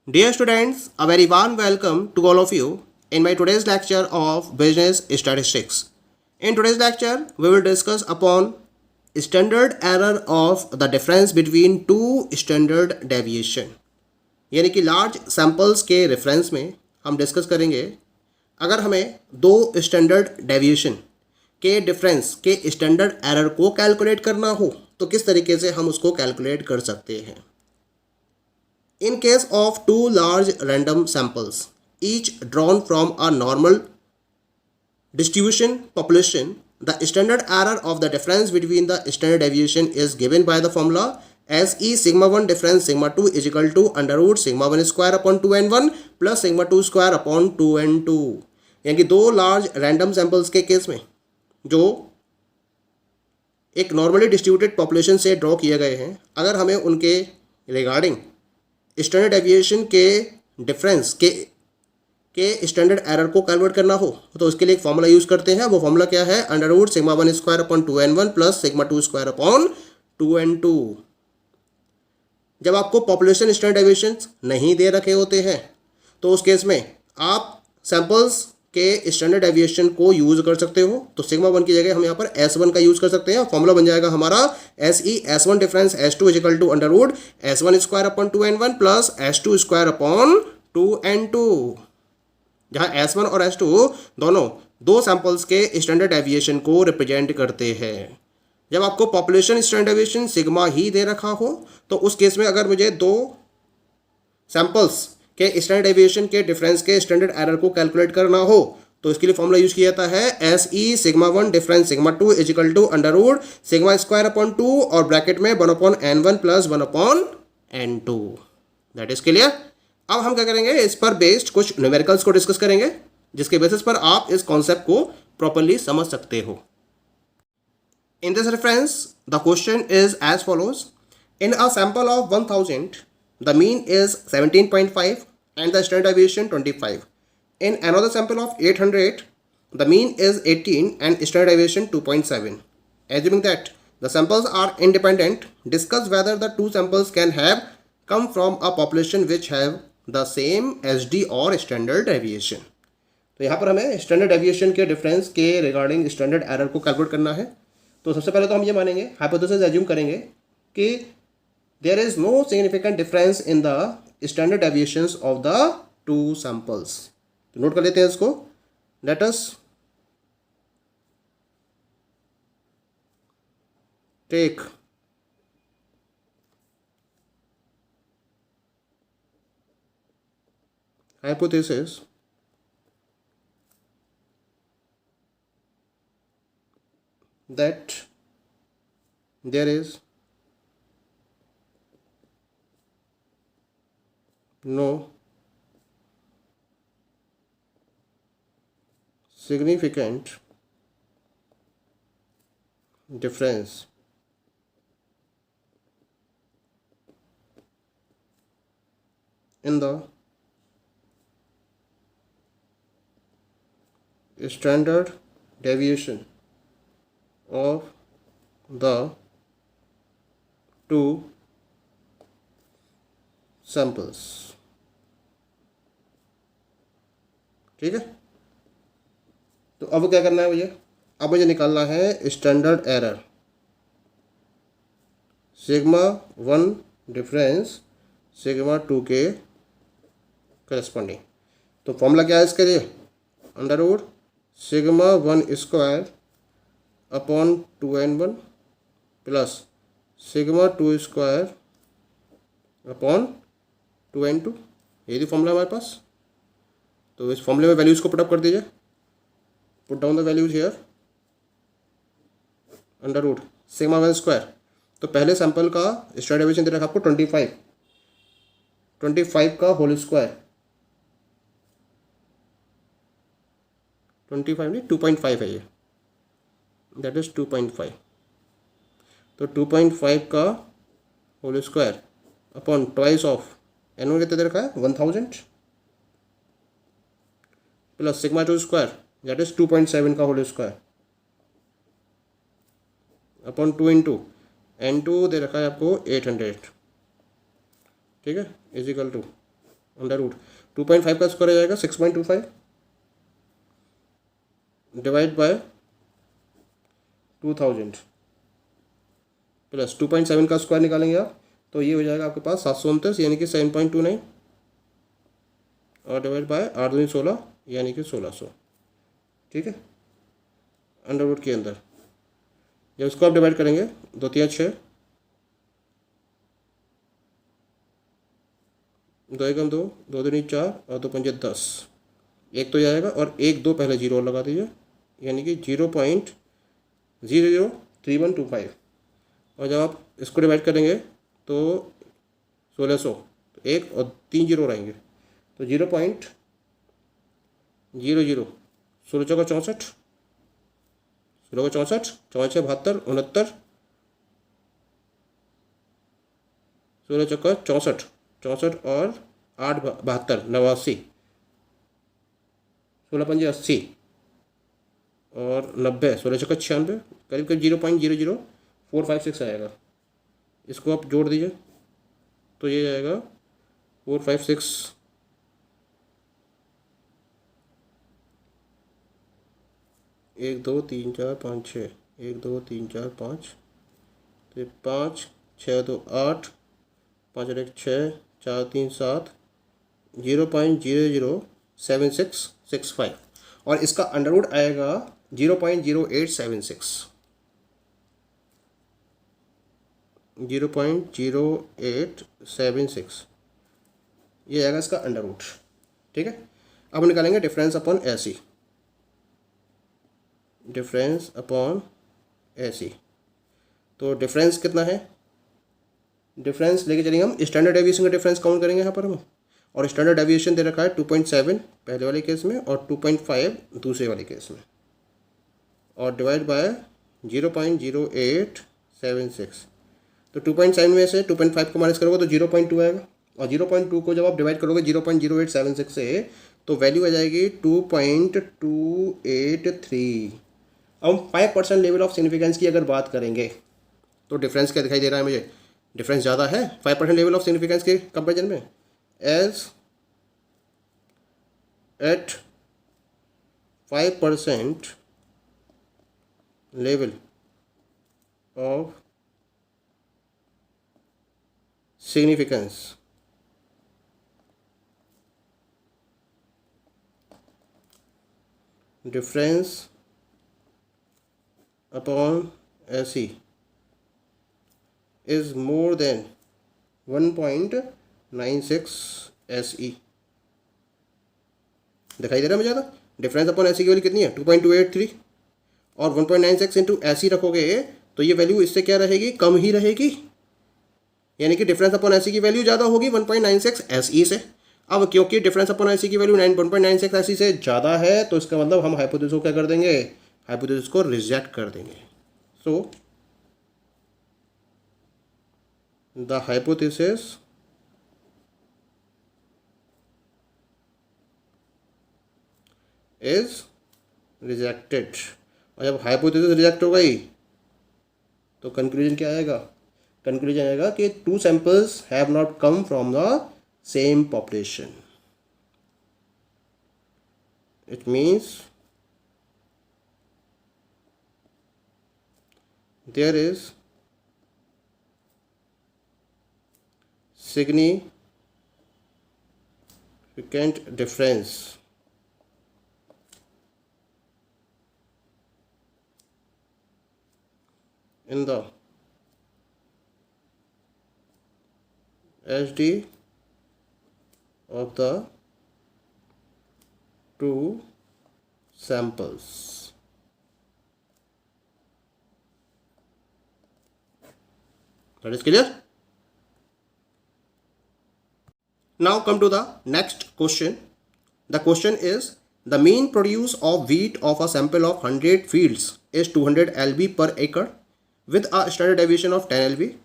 Dear students, a very warm welcome to all of you in my today's lecture of Business Statistics. In today's lecture, we will discuss upon standard error of the difference between two standard deviation. यानी कि large samples के reference में हम discuss करेंगे अगर हमें दो standard deviation के डिफरेंस के स्टैंडर्ड एरर को कैलकुलेट करना हो तो किस तरीके से हम उसको कैलकुलेट कर सकते हैं. In case of two large random samples, each drawn from a normal distribution population, the standard error of the difference between the standard deviation is given by the formula as E sigma 1 difference sigma 2 is equal to under root sigma 1 square upon 2n1 plus sigma 2 square upon 2n2. यानी कि दो large random samples के case में जो एक normally distributed population से draw किए गए हैं, अगर हमें उनके रिगार्डिंग स्टैंडर्ड डेविएशन के डिफरेंस के स्टैंडर्ड एरर को कैलकुलेट करना हो तो उसके लिए एक फॉर्मूला यूज़ करते हैं. वो फॉर्मूला क्या है? Under root sigma 1 square upon 2n1 plus sigma 2 square upon 2n2. जब आपको पॉपुलेशन स्टैंडर्ड डेविएशन नहीं दे रखे होते हैं तो उस केस में आप सैंपल्स के स्टैंडर्ड डेविएशन को यूज़ कर सकते हो. तो सिग्मा 1 की जगह हम यहाँ पर S1 का यूज़ कर सकते हैं. फॉर्मूला बन जाएगा हमारा S1 difference S2 is equal to under root S1 square upon 2n1 plus S2 square upon 2n2, जहाँ S1 और S2 दोनों दो सैंपल्स के स्टैंडर्ड डेविएशन को रिप्रेजेंट करते हैं. जब आपको पॉपुलेशन स्टैंडर्ड डेविएशन सिग्मा ही दे रखा हो तो उस केस में अगर मुझे दो सैंपल्स के स्टैंडर्ड डेविएशन के डिफरेंस के स्टैंडर्ड एरर को कैलकुलेट करना हो तो इसके लिए फॉर्मूला यूज किया जाता है S E sigma 1 difference sigma 2 is equal to under root sigma square upon 2 और ब्रैकेट में 1 upon n1 plus 1 upon n2. That is clear. अब हम क्या करेंगे, इस पर बेस्ड कुछ न्यूमेरिकल्स को डिस्कस करेंगे जिसके बेसिस पर आप इस कॉन्सेप्ट को प्रॉपरली समझ सकते हो. In this reference, the question is as follows. In a sample of 1000, the mean is 17.5 and the standard deviation 25. In another sample of 800, the mean is 18 and standard deviation 2.7. Assuming that the samples are independent, discuss whether the two samples can have come from a population which have the same SD or standard deviation. तो यहाँ पर हमें standard deviation के difference के regarding standard error को calculate करना है. तो सबसे पहले तो हम ये मानेंगे, हाइपोथेसिस एज्यूम करेंगे कि there is no significant difference in the standard deviations of the two samples. तो नोट कर लेते हैं इसको. Let us take hypothesis that there is no significant difference in the standard deviation of the two samples. ठीक है. तो अब क्या करना है मुझे? अब मुझे निकालना है standard error sigma 1 difference sigma 2 के करस्पॉन्डिंग. तो फॉर्मूला क्या है इसके लिए? Under root sigma 1 square upon 2n1 plus sigma 2 square upon 2n2. ये भी फॉर्मूला हमारे पास. तो इस फॉर्मूले में वैल्यूज को पुटअप कर दीजिए. Put down the values here. Under root sigma 1 square. तो पहले सैंपल का स्टैंडर्ड डेविएशन दे रखा आपको 25 का होल स्क्वायर. 25 नहीं 2.5 है ये. That is 2.5. तो 2.5 का whole square upon twice of एन1 कितने दे रखा है 1000 plus sigma 2 square that is 2.7 का whole square upon 2 into n2 दे रखा है आपको 800. ठीक है, is equal to under root 2.5 का स्क्वायर आ जाएगा 6.25 डिवाइड बाय 2000 प्लस 2.7 का स्क्वायर निकालेंगे आप तो ये हो जाएगा आपके पास 729 यानी कि 7.29 और डिवाइड बाय 8×16 यानी कि 1600। ठीक है, अंडर रूट के अंदर जब इसको आप डिवाइड करेंगे 2×3=6, 2×1=2, 2×3=4 और 2×5=10, एक तो जाएगा और 1 2 पहले जीरो और लगा दीजिए यानी कि 0.003125 और जब आप इसको डिवाइड करेंगे तो 1600, तो 1 और 3 जीरो रहेंगे तो 0.00 16×4=64, 16×64 4×6=72 69, 16×4=64 64 और 8=72 89, 16×5=80 और 90, 16×6=96 करीब करीब 0.00456 आएगा। इसको आप जोड़ दीजिए तो ये आएगा 456 1 2 3 4 5 6 1 2 3 4 5 तो 5 6 2 8 5 और 1 6 4 3 7 0.007665 और इसका अंडर रूट आएगा 0.0876 0.0876 ये आएगा इसका अंडर रूट। ठीक है, अब निकालेंगे difference upon AC, difference upon AC. तो डिफरेंस कितना है, डिफरेंस लेके चलेंगे हम स्टैंडर्ड डेविएशन का डिफरेंस काउंट करेंगे यहाँ पर हम और स्टैंडर्ड डेविएशन दे रखा है 2.7 पहले वाले केस में और 2.5 दूसरे वाले केस में और डिवाइड बाय 0.0876 तो 2.7 में से 2.5 को माइनस करोगे तो 0.2 आएगा और 0.2 को जब आप डिवाइड करोगे 0.0876 से तो वैल्यू आ जाएगी 2.283। अब 5% लेवल ऑफ सिग्निफिकेंस की अगर बात करेंगे तो डिफरेंस क्या दिखाई दे रहा है मुझे, डिफरेंस ज़्यादा है 5% लेवल ऑफ सिग्निफिकेंस के कंपेरिजन में as at 5% level of significance difference upon SE is more than 1.96 SE। दिखाई दे रहा है मुझे ज़्यादा, डिफरेंस अपॉन एसी की वैल्यू कितनी है 2.283 और 1.96 इंटू एसी रखोगे तो ये वैल्यू इससे क्या रहेगी, कम ही रहेगी यानी कि डिफरेंस अपॉन एसी की वैल्यू ज़्यादा होगी 1.96 एसई से। अब क्योंकि डिफरेंस अपॉन एसी की वैल्यू 1.96 एसई से ज़्यादा है तो इसका मतलब हम हाइपोथेसिस को क्या कर देंगे, हाइपोथेसिस को रिजेक्ट कर देंगे। So the hypothesis is rejected और जब हाइपोथेसिस रिजेक्ट हो गई तो कंक्लूजन क्या आएगा, कंक्लूजन आएगा कि 2 samples have not come from the same population. It means there is significant difference in the HD of the 2 samples। That is clear? Now come to the next question. The question is the mean produce of wheat of a sample of 100 fields is 200 lb per acre with a standard deviation of 10 lb.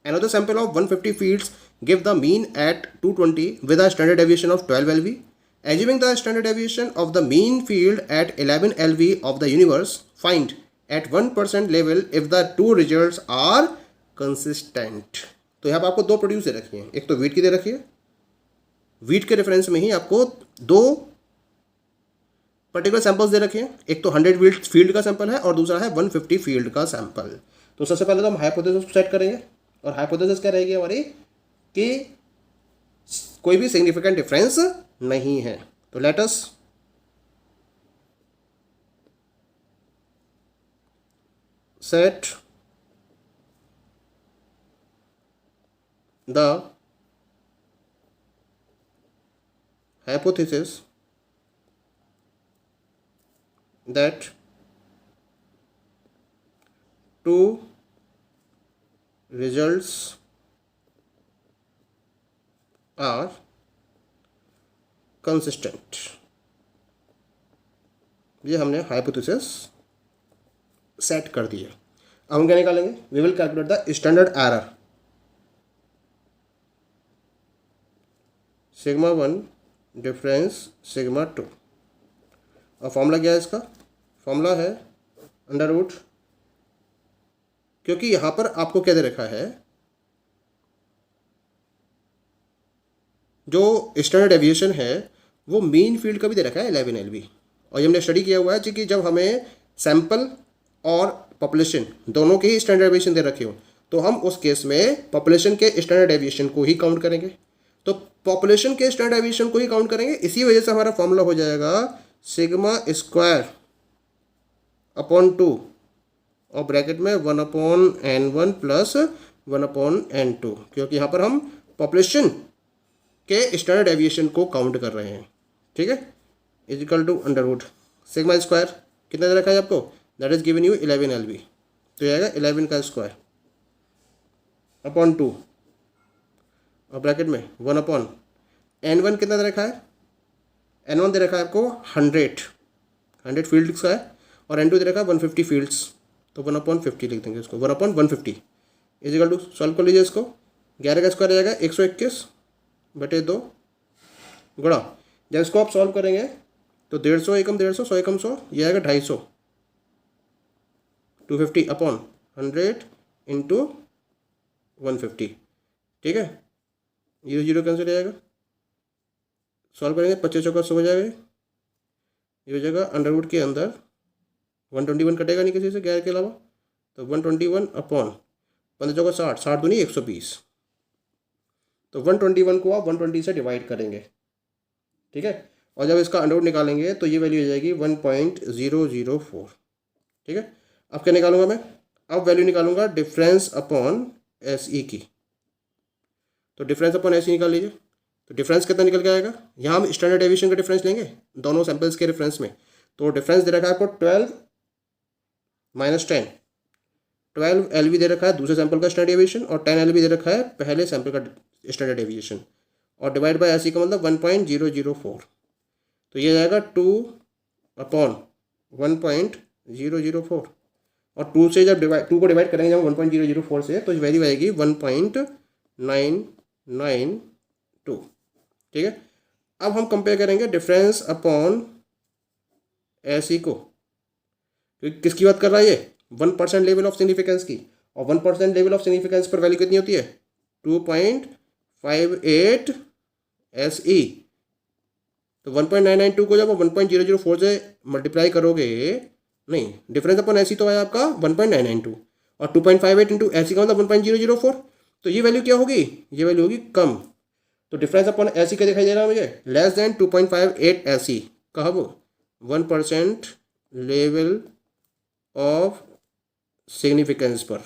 Another sample of 150 fields give the mean at 220 with a standard deviation of 12 lb. Assuming the standard deviation of the mean field at 11 lb of the universe, find at 1% level if the two results are consistent। तो यहाँ पर आपको 2 produce दे रखी है, एक तो wheat की दे रखी है वीट के रेफरेंस में ही आपको दो पर्टिकुलर सैंपल्स दे रखे हैं, एक तो 100 फील्ड का सैंपल है और दूसरा है 150 फील्ड का सैंपल। तो सबसे पहले तो हम हाइपोथेसिस को सेट करेंगे, और हाइपोथेसिस क्या रहेगी हमारी कि कोई भी सिग्निफिकेंट डिफरेंस नहीं है। तो let us set the hypothesis that two results are consistent। ये हमने हाइपोथेसिस सेट कर दिया। अब हम क्या निकालेंगे, we will calculate the standard error sigma 1 difference sigma 2। और फॉर्मूला क्या है इसका, फॉर्मूला है अंडर रूट, क्योंकि यहाँ पर आपको क्या दे रखा है, जो स्टैंडर्ड डेविएशन है वो मीन फील्ड का भी दे रखा है 11 LB। और ये हमने स्टडी किया हुआ है कि जब हमें सैंपल और पॉपुलेशन दोनों के ही स्टैंडर्ड डेविएशन दे रखे हो तो हम उस केस में पॉपुलेशन के स्टैंडर्ड डेविएशन को ही काउंट करेंगे। तो पॉपुलेशन के स्टैंडर्ड डेविएशन को ही काउंट करेंगे, इसी वजह से हमारा फॉर्मूला हो जाएगा सिग्मा स्क्वायर अपॉन 2 और ब्रैकेट में 1/n1 प्लस 1/n2, क्योंकि यहाँ पर हम पॉपुलेशन के स्टैंडर्ड डेविएशन को काउंट कर रहे हैं। ठीक है, is equal to under root sigma square कितना दे रखा है आपको, that is given you 11 LB, तो ये आएगा 11 का स्क्वायर अपॉन 2 और ब्रैकेट में 1/n1 कितना दे रखा है, n1 दे रखा है आपको 100 फील्ड्स का है, और n2 दे रखा है 150 फील्ड्स, तो 1/50 लिख देंगे इसको, 1/150 इज इक्वल टू, सॉल्व कर लीजिए इसको, 11 का स्क्वायर आ जाएगा 121 बटे 2 गुणा, जब इसको आप सॉल्व करेंगे तो 150 एकम 150 100 एकम 100, ये आएगा 250, 250 अपॉन 100 इंटू 150। ठीक है, 0 0 कैंसिल हो जाएगा, सॉल्व करेंगे 25 चौका 100 हो जाएगा, ये हो जाएगा अंडर रूट के अंदर 121 कटेगा नहीं किसी से 11 के अलावा, तो 121 अपॉन 15 चौका 60, 60 दूनी 120, तो 121 को आप 120 से डिवाइड करेंगे। ठीक है, और जब इसका अंडर रूट निकालेंगे तो ये वैल्यू हो जाएगी 1.004। ठीक है, अब क्या निकालूंगा मैं, अब वैल्यू निकालूंगा डिफरेंस अपॉन SE की, तो डिफरेंस अपॉन SE निकाल लीजिए, तो डिफरेंस कितना निकल के आएगा, यहाँ हम स्टैंडर्ड डेविएशन का डिफरेंस लेंगे दोनों सैंपल्स के रेफरेंस में, तो डिफरेंस दे रखा है आपको 12 - 10, 12 LB दे रखा है दूसरे सैंपल का स्टैंडर्ड डेविएशन, और 10 LB दे रखा है पहले सैंपल का स्टैंडर्ड डेविएशन, और डिवाइड बाय SE का मतलब 1.004, तो ये जाएगा 2/1.004, और 2 से जब 2 को डिवाइड करेंगे जब 1.004 से, तो वैल्यू आएगी 1.992। ठीक है, अब हम कंपेयर करेंगे डिफरेंस अपॉन SE को, क्योंकि किसकी बात कर रहा है ये, 1% लेवल ऑफ सिग्निफिकेंस की, और 1% लेवल ऑफ सिग्निफिकेंस पर वैल्यू कितनी होती है 2.58 SE, तो 1.992 को जब 1.004 से मल्टीप्लाई करोगे, नहीं डिफरेंस अपॉन SE तो आया आपका 1.992, और 2.58 इंटू SE का मतलब 1.004, तो ये वैल्यू क्या होगी, ये वैल्यू होगी कम, तो डिफरेंस अपॉन SE का दिखाई दे रहा है मुझे लेस देन 2.58 SE, कब 1% लेवल ऑफ सिग्निफिकेंस पर।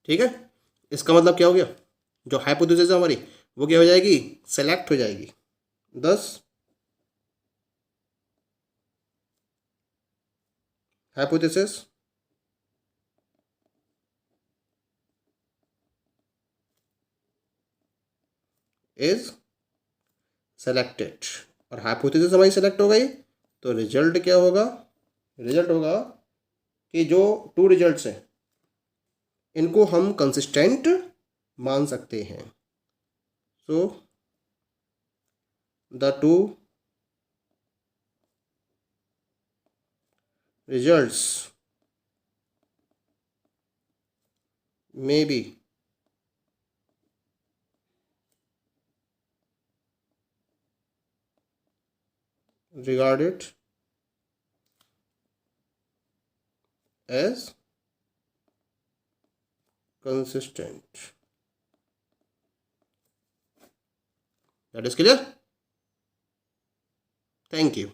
ठीक है, इसका मतलब क्या हो गया, जो हाइपोथेसिस है हमारी वो क्या हो जाएगी, सेलेक्ट हो जाएगी। 10 हाइपोथेसिस इज सेलेक्टेड, और हाइपोथेसिस हमारी सेलेक्ट हो गई, तो रिजल्ट क्या होगा, रिजल्ट होगा कि जो 2 रिजल्ट्स हैं इनको हम कंसिस्टेंट मान सकते हैं। So the 2 results may be regarded as consistent. That is clear? Thank you.